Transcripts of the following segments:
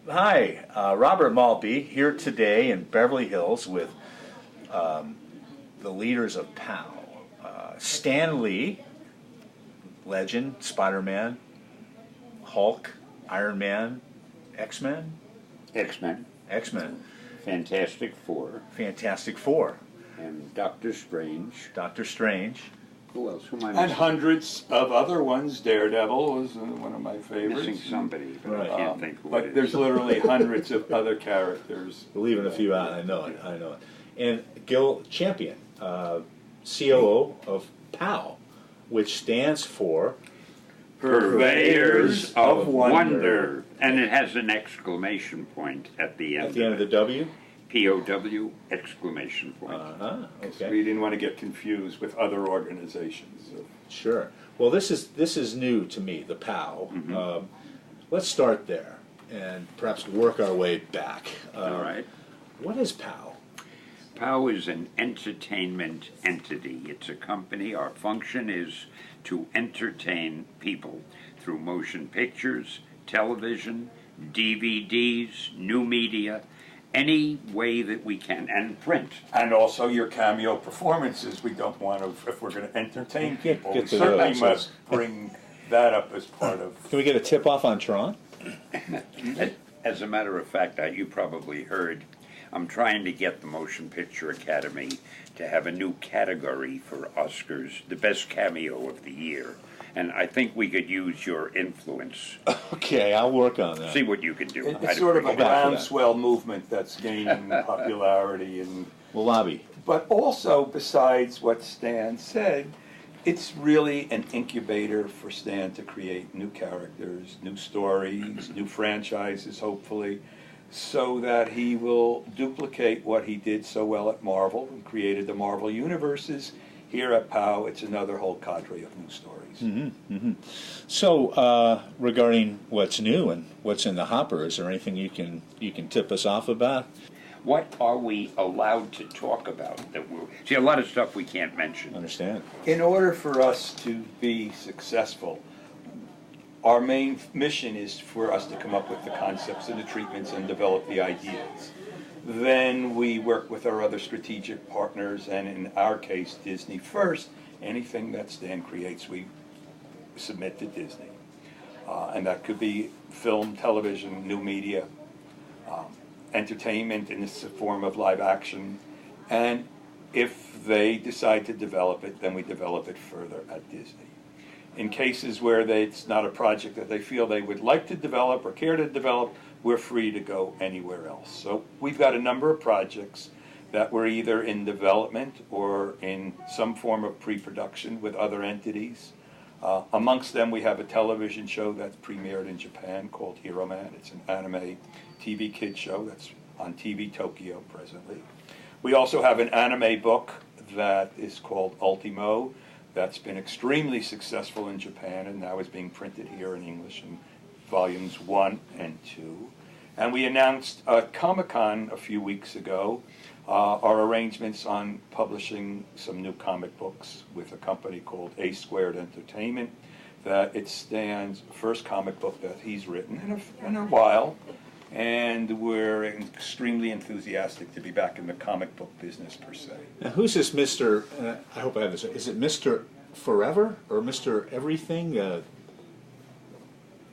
Hi, Robert Maltby here today in Beverly Hills with the leaders of POW. Stan Lee, legend, Spider-Man, Hulk, Iron Man, X-Men? X-Men. X-Men. Fantastic Four. Fantastic Four. And Doctor Strange. Doctor Strange. Who else? Who am I And missing? hundreds of other ones. Daredevil was one of my favorites. Missing somebody, but Right. I can't think who it But is. there's literally hundreds of other characters. We're leaving a few out, I know it. And Gil Champion, COO of POW, which stands for Purveyors of Wonder. And it has an exclamation point at the end. at the end of the W. POW exclamation point. Okay. We didn't want to get confused with other organizations. So. Sure. Well, this is new to me, the POW. Let's start there and perhaps work our way back. All right. What is POW? POW is an entertainment entity. It's a company. Our function is to entertain people through motion pictures, television, DVDs, new media, any way that we can, and print. And also your cameo performances. We don't want to, if we're going to entertain people, Get we to certainly those. must bring that up as part of. Can we get a tip off on Tron? As a matter of fact, you probably heard, I'm trying to get the Motion Picture Academy to have a new category for Oscars, the best cameo of the year. And I think we could use your influence. Okay, I'll work on that. See what you can do. It's sort of a I'll back for that. groundswell movement that's gaining popularity. We'll lobby. But also, besides what Stan said, it's really an incubator for Stan to create new characters, new stories, new franchises, hopefully, so that he will duplicate what he did so well at Marvel and created the Marvel universes. Here at POW, it's another whole cadre of new stories. So, regarding what's new and what's in the hopper, is there anything you can tip us off about? What are we allowed to talk about? See, a lot of stuff we can't mention. Understand? In order for us to be successful, our main mission is for us to come up with the concepts and the treatments and develop the ideas. Then we work with our other strategic partners, and in our case, Disney first. Anything that Stan creates, we submit to Disney. And that could be film, television, new media, entertainment in the form of live action. And if they decide to develop it, then we develop it further at Disney. In cases where it's not a project that they feel they would like to develop or care to develop, we're free to go anywhere else. So we've got a number of projects that were either in development or in some form of pre-production with other entities. Amongst them, we have a television show that's premiered in Japan called Hero Man. It's an anime TV kid show that's on TV Tokyo presently. We also have an anime book that is called Ultimo that's been extremely successful in Japan and now is being printed here in English in volumes 1 and 2. And we announced at Comic-Con a few weeks ago our arrangements on publishing some new comic books with a company called A Squared Entertainment. That it Stan's first comic book that he's written in a while, and we're extremely enthusiastic to be back in the comic book business per se. Now, who's this Mr. I hope I have this. Is it Mr. Forever or Mr. Everything?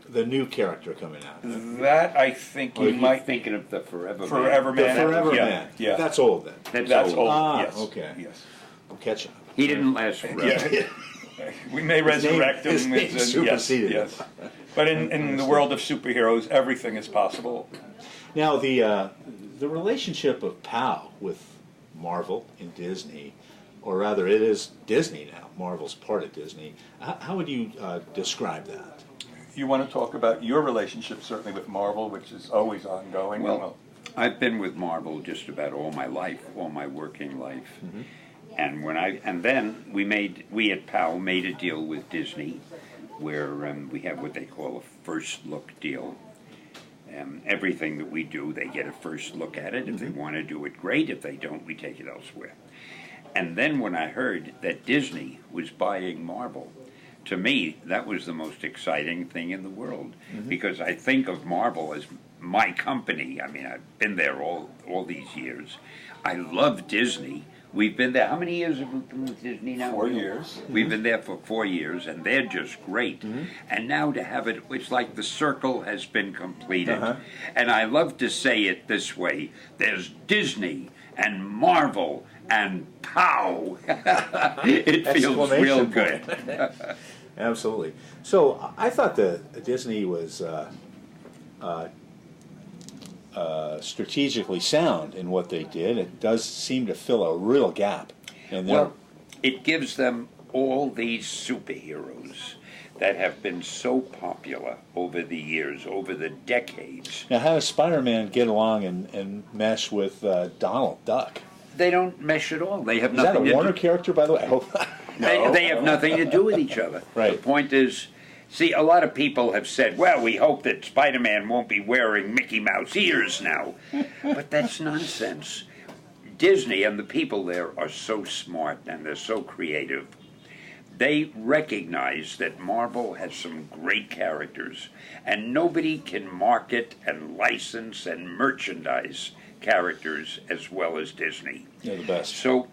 The new character coming out. That I think you might thinking of the Forever Forever Man. Man. The Forever Yeah, Man. yeah. That's old then. That's old. Ah, Yes. okay. Yes. I'm catching up. He didn't last forever. Yeah. We may resurrect his him. name Yes, superseded him. yes. But in the world of superheroes, everything is possible. Now the relationship of POW with Marvel and Disney, or rather, it is Disney now. Marvel's part of Disney. How would you describe that? You want to talk about your relationship, certainly with Marvel, which is always ongoing. Well, I've been with Marvel just about all my life, all my working life. And then we at POW made a deal with Disney, where we have what they call a first look deal. Everything that we do, they get a first look at it. If they want to do it, great. If they don't, we take it elsewhere. And then when I heard that Disney was buying Marvel, to me, that was the most exciting thing in the world, because I think of Marvel as my company. I mean, I've been there all these years. I love Disney. We've been there. How many years have we been with Disney now? 4 years. We've been there for 4 years, and they're just great. And now to have it, it's like the circle has been completed. And I love to say it this way: there's Disney and Marvel and POW. It feels real good. Absolutely. So I thought that Disney was strategically sound in what they did. It does seem to fill a real gap. Well, it gives them all these superheroes that have been so popular over the years, over the decades. Now, how does Spider-Man get along and mesh with Donald Duck? They don't mesh at all. They have Is nothing that a to Warner do. character, by the way? I hope They have nothing to do with each other. Right. The point is, see, a lot of people have said, well, we hope that Spider-Man won't be wearing Mickey Mouse ears now. But that's nonsense. Disney and the people there are so smart and they're so creative. They recognize that Marvel has some great characters, and nobody can market and license and merchandise characters as well as Disney. They're the best. So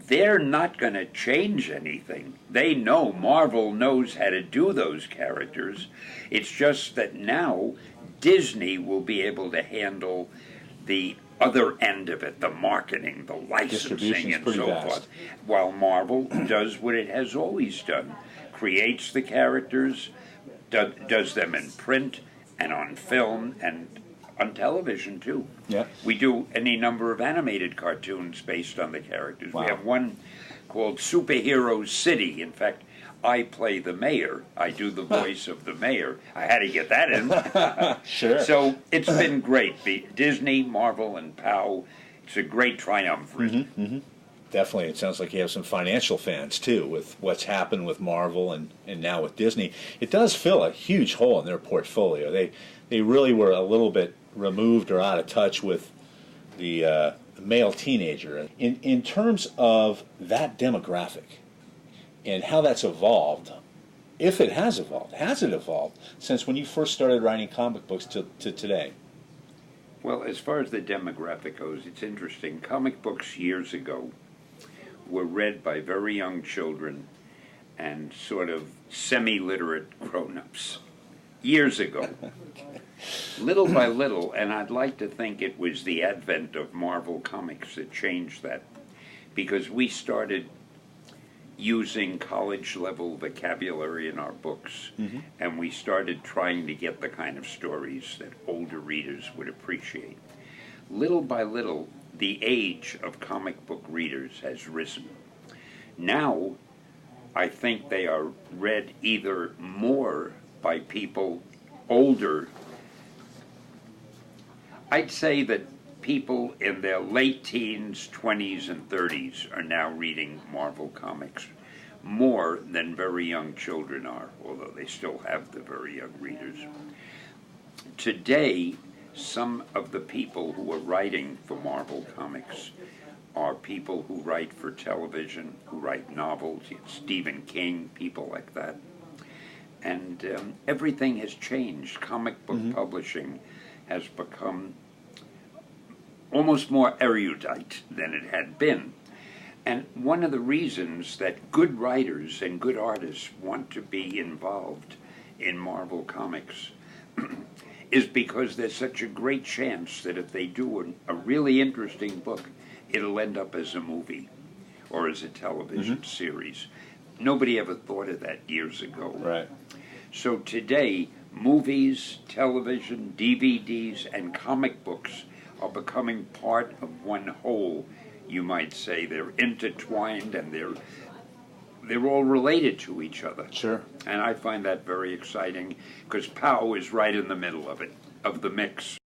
they're not going to change anything. They know Marvel knows how to do those characters. It's just that now Disney will be able to handle the other end of it, the marketing, the licensing, Distribution's and pretty so vast. forth, while Marvel does what it has always done: creates the characters, does them in print and on film and on television too. Yeah. We do any number of animated cartoons based on the characters. Wow. We have one called Superhero City. In fact, I play the mayor. I do the voice of the mayor. I had to get that in. Sure. So it's been great. Disney, Marvel, and POW. It's a great triumvirate. Definitely. It sounds like you have some financial fans, too, with what's happened with Marvel and now with Disney. It does fill a huge hole in their portfolio. They really were a little bit removed or out of touch with the male teenager. In terms of that demographic and how that's evolved, if it has it evolved since when you first started writing comic books to today? Well, as far as the demographic goes, it's interesting. Comic books years ago were read by very young children and sort of semi-literate grown-ups. Years ago. Little by little, and I'd like to think it was the advent of Marvel Comics that changed that, because we started using college-level vocabulary in our books, and we started trying to get the kind of stories that older readers would appreciate. Little by little, the age of comic book readers has risen. Now, I think they are read either more by people older. I'd say that people in their late teens, 20s, and 30s are now reading Marvel Comics more than very young children are, although they still have the very young readers. Today, some of the people who are writing for Marvel Comics are people who write for television, who write novels, Stephen King, people like that. And everything has changed. Comic book publishing has become almost more erudite than it had been. And one of the reasons that good writers and good artists want to be involved in Marvel Comics is because there's such a great chance that if they do a really interesting book, it'll end up as a movie or as a television series. Nobody ever thought of that years ago. Right. So today, movies, television, DVDs, and comic books are becoming part of one whole, you might say. They're intertwined and they're all related to each other. Sure. And I find that very exciting because POW is right in the middle of it, of the mix.